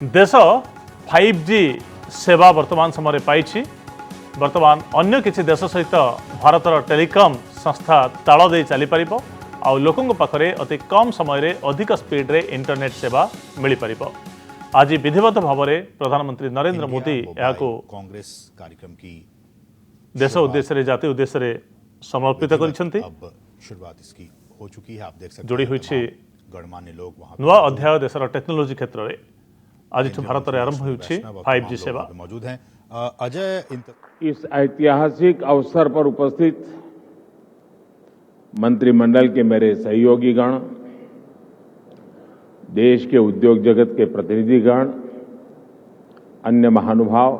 देश 5G सेवा वर्तमान समय पाई वर्तमान अन्य किसी देश सहित भारतर टेलीकॉम संस्था ताल दे चली पार आउ लोकों पाखरे अति कम समय अधिक स्पीड रे इंटरनेट सेवा मिल पार। आज विधिवत भाव में प्रधानमंत्री नरेंद्र मोदी कांग्रेस कार्यक्रम की देश उद्देश्य जाति उद्देश्य समर्पित कर शुरुआत इसकी हो चुकी है। आप देख सकते जोड़ी हुई गणमान्य लोग वहां नुआ अध्याय देशर टेक्नोलोजी क्षेत्र में आज भारत में आरंभ हो 5G सेवा मौजूद हैं। अजय, इस ऐतिहासिक अवसर पर उपस्थित मंत्रिमंडल के मेरे सहयोगीगण, देश के उद्योग जगत के प्रतिनिधिगण, अन्य महानुभाव,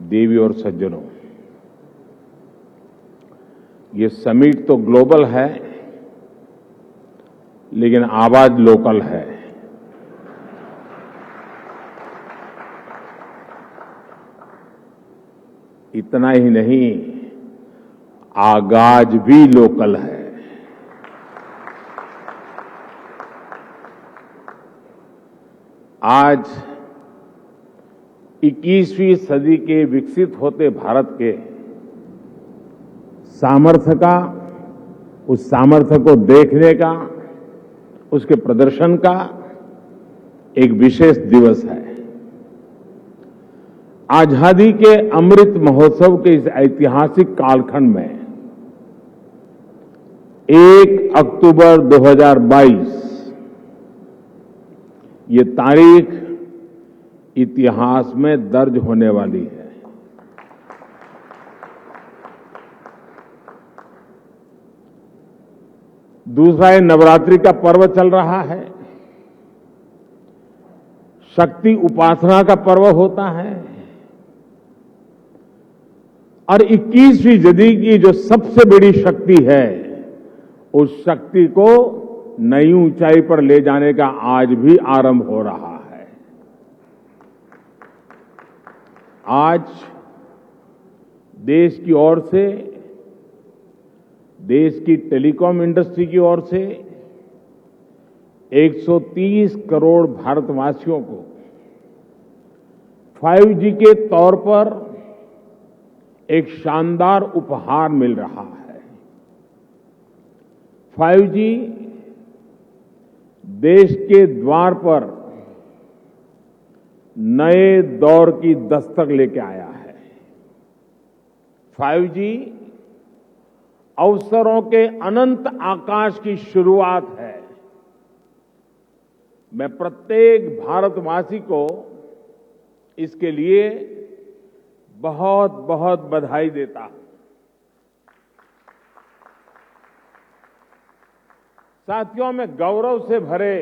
देवी और सज्जनों, ये समिट तो ग्लोबल है लेकिन आवाज लोकल है। इतना ही नहीं, आगाज भी लोकल है। आज 21वीं सदी के विकसित होते भारत के सामर्थ्य का, उस सामर्थ्य को देखने का, उसके प्रदर्शन का एक विशेष दिवस है। आजादी के अमृत महोत्सव के इस ऐतिहासिक कालखंड में 1 अक्टूबर 2022 ये तारीख इतिहास में दर्ज होने वाली है। दूसरा, ये नवरात्रि का पर्व चल रहा है, शक्ति उपासना का पर्व होता है और 21वीं सदी की जो सबसे बड़ी शक्ति है, उस शक्ति को नई ऊंचाई पर ले जाने का आज भी आरंभ हो रहा है। आज देश की ओर से, देश की टेलीकॉम इंडस्ट्री की ओर से 130 करोड़ भारतवासियों को 5G के तौर पर एक शानदार उपहार मिल रहा है। 5G देश के द्वार पर नए दौर की दस्तक लेके आया है। 5G अवसरों के अनंत आकाश की शुरुआत है। मैं प्रत्येक भारतवासी को इसके लिए बहुत बहुत बधाई देता हूं। साथियों, मैं गौरव से भरे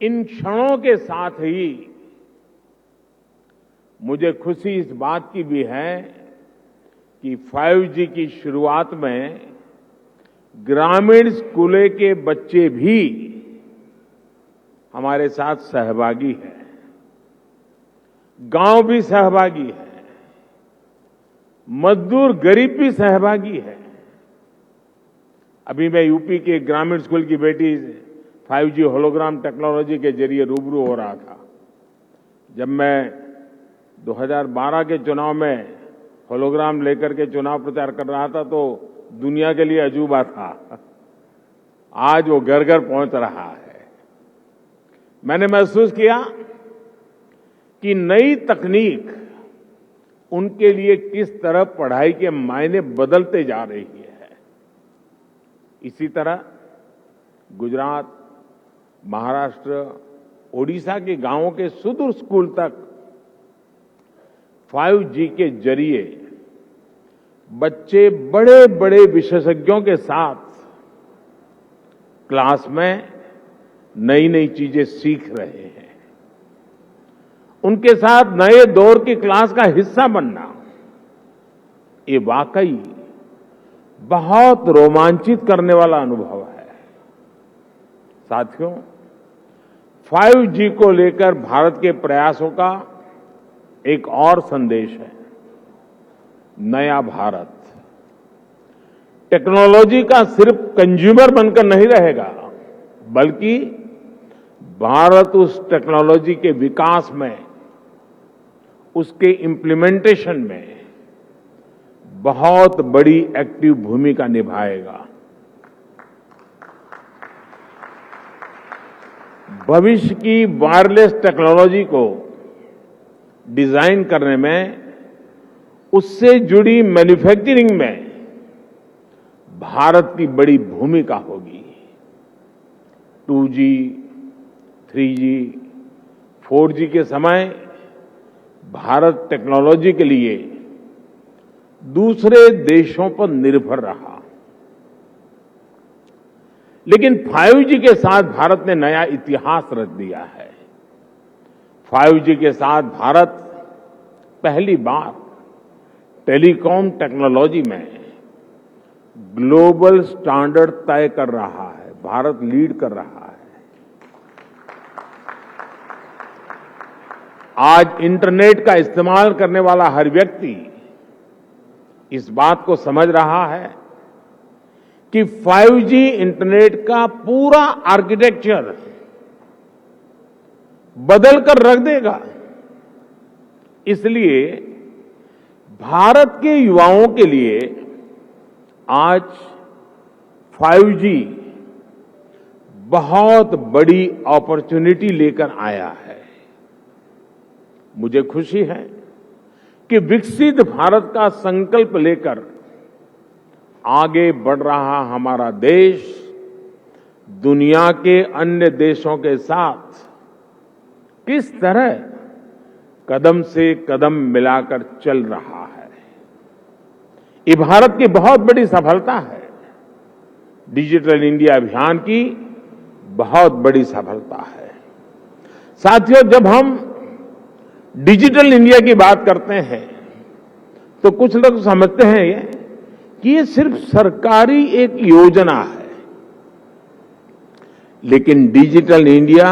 इन क्षणों के साथ ही मुझे खुशी इस बात की भी है कि 5G की शुरुआत में ग्रामीण स्कूलों के बच्चे भी हमारे साथ सहभागी हैं, गांव भी सहभागी है, मजदूर गरीब भी सहभागी है। अभी मैं यूपी के ग्रामीण स्कूल की बेटी 5G होलोग्राम टेक्नोलॉजी के जरिए रूबरू हो रहा था। जब मैं 2012 के चुनाव में होलोग्राम लेकर के चुनाव प्रचार कर रहा था तो दुनिया के लिए अजूबा था। आज वो घर घर पहुंच रहा है। मैंने महसूस किया कि नई तकनीक उनके लिए किस तरह पढ़ाई के मायने बदलते जा रही है। इसी तरह गुजरात, महाराष्ट्र, ओडिशा के गांवों के सुदूर स्कूल तक 5G के जरिए बच्चे बड़े बड़े विशेषज्ञों के साथ क्लास में नई नई चीजें सीख रहे हैं। उनके साथ नए दौर की क्लास का हिस्सा बनना, ये वाकई बहुत रोमांचित करने वाला अनुभव है। साथियों, 5G को लेकर भारत के प्रयासों का एक और संदेश है, नया भारत। टेक्नोलॉजी का सिर्फ कंज्यूमर बनकर नहीं रहेगा, बल्कि भारत उस टेक्नोलॉजी के विकास में, उसके इम्प्लीमेंटेशन में बहुत बड़ी एक्टिव भूमिका निभाएगा। भविष्य की वायरलेस टेक्नोलॉजी को डिजाइन करने में, उससे जुड़ी मैन्युफैक्चरिंग में भारत की बड़ी भूमिका होगी। 2G, 3G, 4G के समय भारत टेक्नोलॉजी के लिए दूसरे देशों पर निर्भर रहा, लेकिन 5G के साथ भारत ने नया इतिहास रच दिया है। 5G के साथ भारत पहली बार टेलीकॉम टेक्नोलॉजी में ग्लोबल स्टैंडर्ड तय कर रहा है। भारत लीड कर रहा है। आज इंटरनेट का इस्तेमाल करने वाला हर व्यक्ति इस बात को समझ रहा है कि 5G इंटरनेट का पूरा आर्किटेक्चर बदल कर रख देगा। इसलिए भारत के युवाओं के लिए आज 5G बहुत बड़ी अपॉर्चुनिटी लेकर आया है। मुझे खुशी है कि विकसित भारत का संकल्प लेकर आगे बढ़ रहा हमारा देश दुनिया के अन्य देशों के साथ किस तरह कदम से कदम मिलाकर चल रहा है। ये भारत की बहुत बड़ी सफलता है। डिजिटल इंडिया अभियान की बहुत बड़ी सफलता है। साथियों, जब हम डिजिटल इंडिया की बात करते हैं तो कुछ लोग समझते हैं कि ये सिर्फ सरकारी एक योजना है, लेकिन डिजिटल इंडिया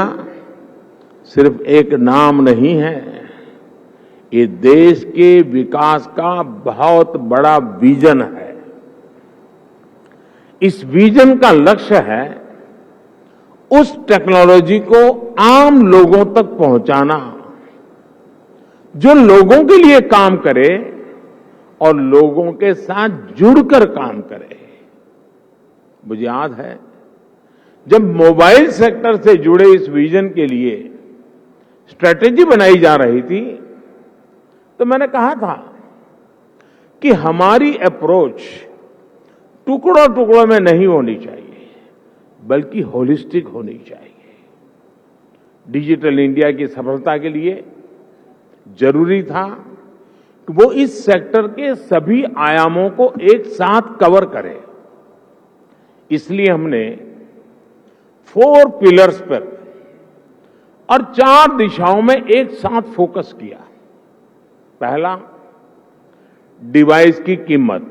सिर्फ एक नाम नहीं है। ये देश के विकास का बहुत बड़ा विजन है। इस विजन का लक्ष्य है उस टेक्नोलॉजी को आम लोगों तक पहुंचाना जो लोगों के लिए काम करे और लोगों के साथ जुड़कर काम करे। मुझे याद है जब मोबाइल सेक्टर से जुड़े इस विजन के लिए स्ट्रेटेजी बनाई जा रही थी तो मैंने कहा था कि हमारी अप्रोच टुकड़ों टुकड़ों में नहीं होनी चाहिए, बल्कि होलिस्टिक होनी चाहिए। डिजिटल इंडिया की सफलता के लिए जरूरी था कि वो इस सेक्टर के सभी आयामों को एक साथ कवर करे। इसलिए हमने 4 पिलर्स पर और 4 दिशाओं में एक साथ फोकस किया। पहला, डिवाइस की कीमत।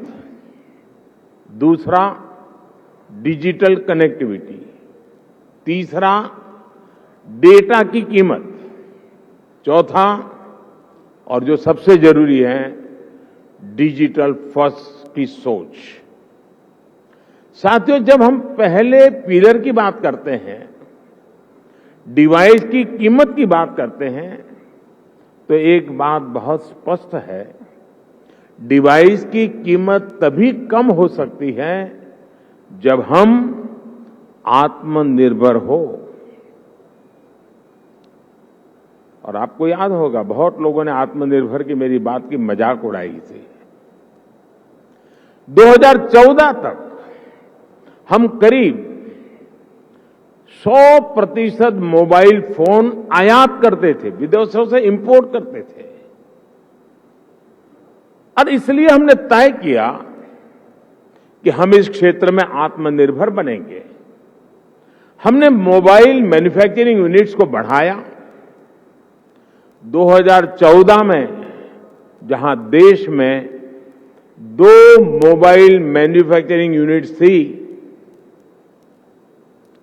दूसरा, डिजिटल कनेक्टिविटी। तीसरा, डेटा की कीमत। चौथा, और जो सबसे जरूरी है, डिजिटल फर्स्ट की सोच। साथियों, जब हम पहले पिलर की बात करते हैं, डिवाइस की कीमत की बात करते हैं, तो एक बात बहुत स्पष्ट है, डिवाइस की कीमत तभी कम हो सकती है जब हम आत्मनिर्भर हो। और आपको याद होगा, बहुत लोगों ने आत्मनिर्भर की मेरी बात की मजाक उड़ाई थी। 2014 तक हम करीब 100% मोबाइल फोन आयात करते थे, विदेशों से इंपोर्ट करते थे। और इसलिए हमने तय किया कि हम इस क्षेत्र में आत्मनिर्भर बनेंगे। हमने मोबाइल मैन्युफैक्चरिंग यूनिट्स को बढ़ाया। 2014 में जहां देश में 2 मोबाइल मैन्युफैक्चरिंग यूनिट्स थी,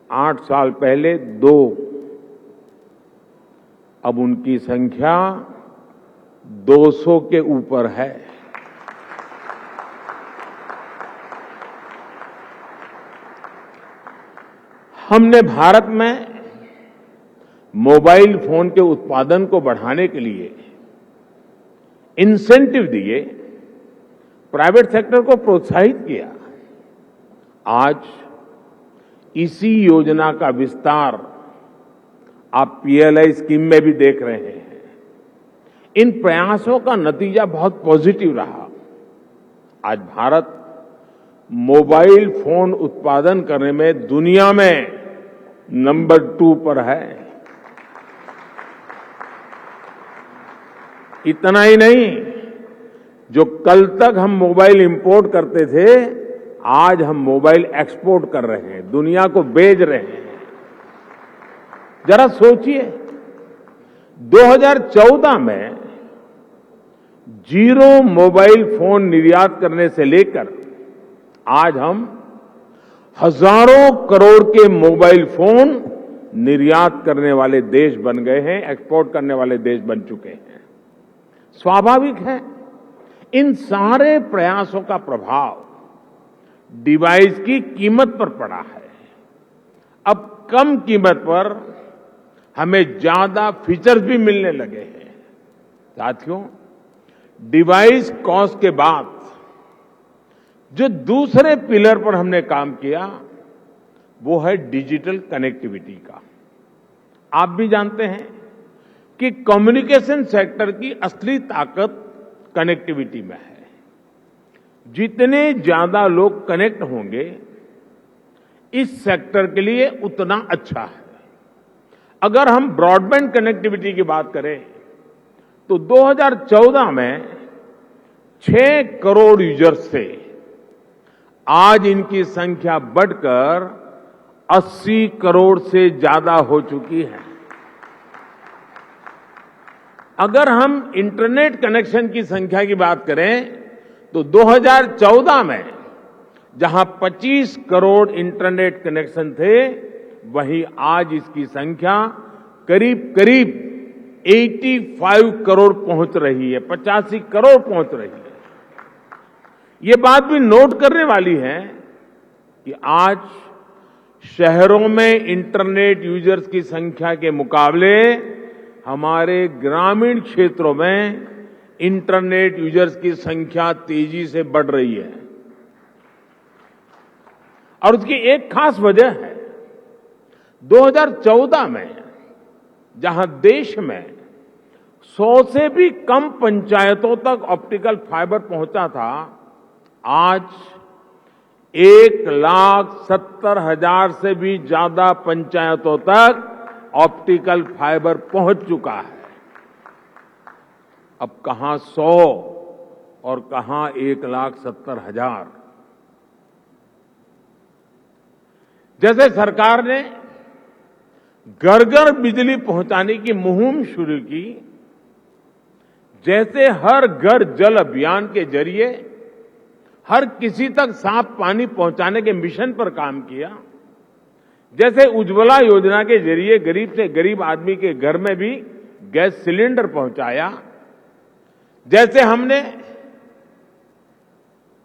8 साल पहले 2, अब उनकी संख्या 200 के ऊपर है। हमने भारत में मोबाइल फोन के उत्पादन को बढ़ाने के लिए इंसेंटिव दिए, प्राइवेट सेक्टर को प्रोत्साहित किया। आज इसी योजना का विस्तार आप पीएलआई स्कीम में भी देख रहे हैं। इन प्रयासों का नतीजा बहुत पॉजिटिव रहा। आज भारत मोबाइल फोन उत्पादन करने में दुनिया में नंबर 2 पर है। इतना ही नहीं, जो कल तक हम मोबाइल इंपोर्ट करते थे, आज हम मोबाइल एक्सपोर्ट कर रहे हैं, दुनिया को भेज रहे हैं। जरा सोचिए, 2014 में जीरो मोबाइल फोन निर्यात करने से लेकर आज हम हजारों करोड़ के मोबाइल फोन निर्यात करने वाले देश बन गए हैं, एक्सपोर्ट करने वाले देश बन चुके हैं। स्वाभाविक है, इन सारे प्रयासों का प्रभाव डिवाइस की कीमत पर पड़ा है। अब कम कीमत पर हमें ज्यादा फीचर्स भी मिलने लगे हैं। साथियों, डिवाइस कॉस्ट के बाद जो दूसरे पिलर पर हमने काम किया, वो है डिजिटल कनेक्टिविटी का। आप भी जानते हैं कि कम्युनिकेशन सेक्टर की असली ताकत कनेक्टिविटी में है। जितने ज्यादा लोग कनेक्ट होंगे, इस सेक्टर के लिए उतना अच्छा है। अगर हम ब्रॉडबैंड कनेक्टिविटी की बात करें तो 2014 में 6 करोड़ यूजर्स थे, आज इनकी संख्या बढ़कर 80 करोड़ से ज्यादा हो चुकी है। अगर हम इंटरनेट कनेक्शन की संख्या की बात करें तो 2014 में जहां 25 करोड़ इंटरनेट कनेक्शन थे, वहीं आज इसकी संख्या करीब करीब 85 करोड़ पहुंच रही है, 85 करोड़ पहुंच रही है। ये बात भी नोट करने वाली है कि आज शहरों में इंटरनेट यूजर्स की संख्या के मुकाबले हमारे ग्रामीण क्षेत्रों में इंटरनेट यूजर्स की संख्या तेजी से बढ़ रही है। और उसकी एक खास वजह है, 2014 में जहां देश में 100 से भी कम पंचायतों तक ऑप्टिकल फाइबर पहुंचा था, आज 1,70,000 से भी ज्यादा पंचायतों तक ऑप्टिकल फाइबर पहुंच चुका है। अब कहां 100 और कहां 1,70,000। जैसे सरकार ने घर घर बिजली पहुंचाने की मुहिम शुरू की, जैसे हर घर जल अभियान के जरिए हर किसी तक साफ पानी पहुंचाने के मिशन पर काम किया, जैसे उज्ज्वला योजना के जरिए गरीब से गरीब आदमी के घर में भी गैस सिलेंडर पहुंचाया, जैसे हमने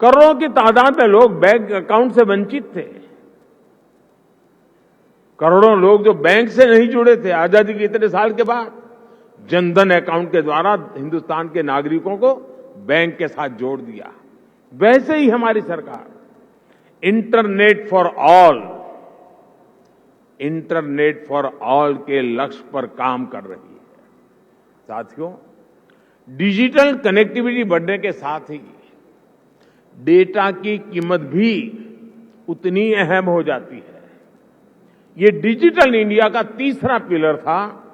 करोड़ों की तादाद में लोग बैंक अकाउंट से वंचित थे, करोड़ों लोग जो बैंक से नहीं जुड़े थे, आजादी के इतने साल के बाद जनधन अकाउंट के द्वारा हिंदुस्तान के नागरिकों को बैंक के साथ जोड़ दिया। वैसे ही हमारी सरकार इंटरनेट फॉर ऑल के लक्ष्य पर काम कर रही है। साथियों, डिजिटल कनेक्टिविटी बढ़ने के साथ ही डेटा की कीमत भी उतनी अहम हो जाती है। ये डिजिटल इंडिया का तीसरा पिलर था,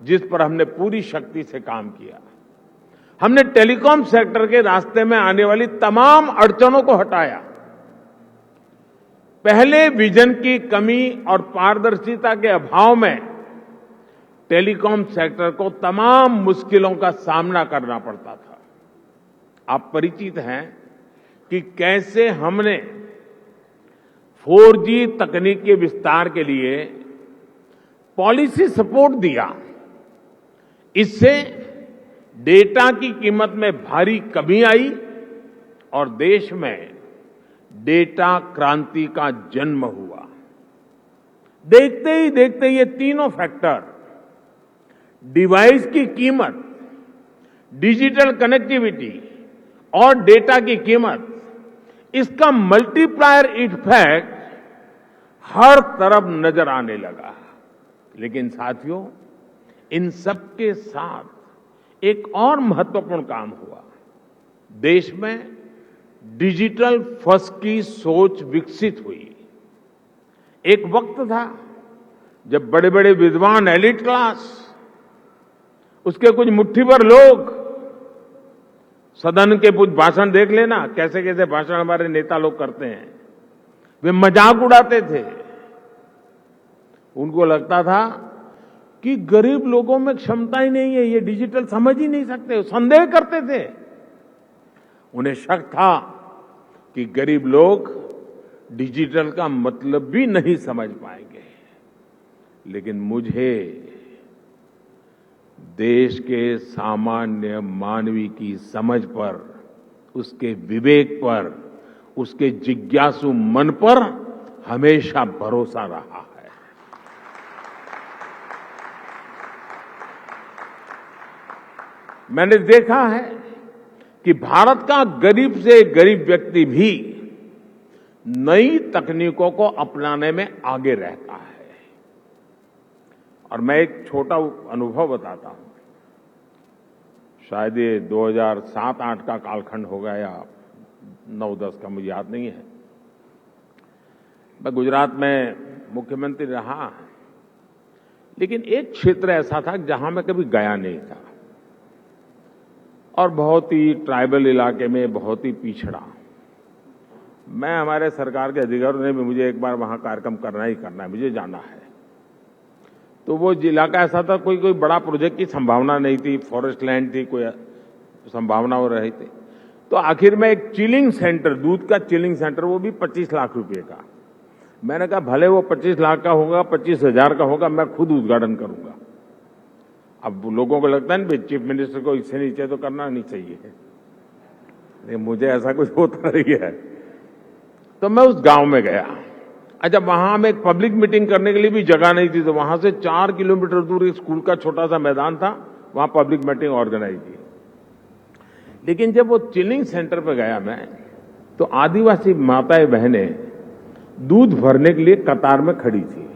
जिस पर हमने पूरी शक्ति से काम किया। हमने टेलीकॉम सेक्टर के रास्ते में आने वाली तमाम अड़चनों को हटाया। पहले विजन की कमी और पारदर्शिता के अभाव में टेलीकॉम सेक्टर को तमाम मुश्किलों का सामना करना पड़ता था। आप परिचित हैं कि कैसे हमने 4G तकनीक के विस्तार के लिए पॉलिसी सपोर्ट दिया। इससे डेटा की कीमत में भारी कमी आई और देश में डेटा क्रांति का जन्म हुआ। देखते ही देखते ये तीनों फैक्टर डिवाइस की कीमत, डिजिटल कनेक्टिविटी और डेटा की कीमत, इसका मल्टीप्लायर इफेक्ट हर तरफ नजर आने लगा। लेकिन साथियों, इन सबके साथ एक और महत्वपूर्ण काम हुआ। देश में डिजिटल फर्स्ट की सोच विकसित हुई। एक वक्त था जब बड़े बड़े विद्वान, एलिट क्लास, उसके कुछ मुट्ठी भर लोग, सदन के कुछ भाषण देख लेना, कैसे कैसे भाषण हमारे नेता लोग करते हैं, वे मजाक उड़ाते थे। उनको लगता था कि गरीब लोगों में क्षमता ही नहीं है, ये डिजिटल समझ ही नहीं सकते, संदेह करते थे। उन्हें शक था कि गरीब लोग डिजिटल का मतलब भी नहीं समझ पाएंगे। लेकिन मुझे देश के सामान्य मानवी की समझ पर, उसके विवेक पर, उसके जिज्ञासु मन पर हमेशा भरोसा रहा है। मैंने देखा है कि भारत का गरीब से गरीब व्यक्ति भी नई तकनीकों को अपनाने में आगे रहता है। और मैं एक छोटा अनुभव बताता हूं। शायद ये 2007-8 का कालखंड होगा या 9-10 का, मुझे याद नहीं है। मैं गुजरात में मुख्यमंत्री रहा, लेकिन एक क्षेत्र ऐसा था जहां मैं कभी गया नहीं था और बहुत ही ट्राइबल इलाके में, बहुत ही पिछड़ा। मैं, हमारे सरकार के अधिकारियों ने भी मुझे एक बार वहां कार्यक्रम करना ही करना है, मुझे जाना है। तो वो इलाका ऐसा था, कोई बड़ा प्रोजेक्ट की संभावना नहीं थी, फॉरेस्ट लैंड थी, कोई संभावना हो रही थी। तो आखिर में एक चिलिंग सेंटर, दूध का चिलिंग सेंटर, वो भी 25 लाख रुपए का। मैंने कहा भले वो 25 लाख का होगा, 25,000 का होगा, मैं खुद उद्घाटन करूंगा। अब लोगों को लगता है ना, चीफ मिनिस्टर को इससे नीचे तो करना नहीं चाहिए, लेकिन मुझे ऐसा कुछ होता नहीं है। तो मैं उस गांव में गया। अच्छा, वहां में एक पब्लिक मीटिंग करने के लिए भी जगह नहीं थी, तो वहां से 4 किलोमीटर दूर एक स्कूल का छोटा सा मैदान था, वहां पब्लिक मीटिंग ऑर्गेनाइज की। लेकिन जब वो चिलिंग सेंटर पे गया मैं, तो आदिवासी माताएं बहनें दूध भरने के लिए कतार में खड़ी थी।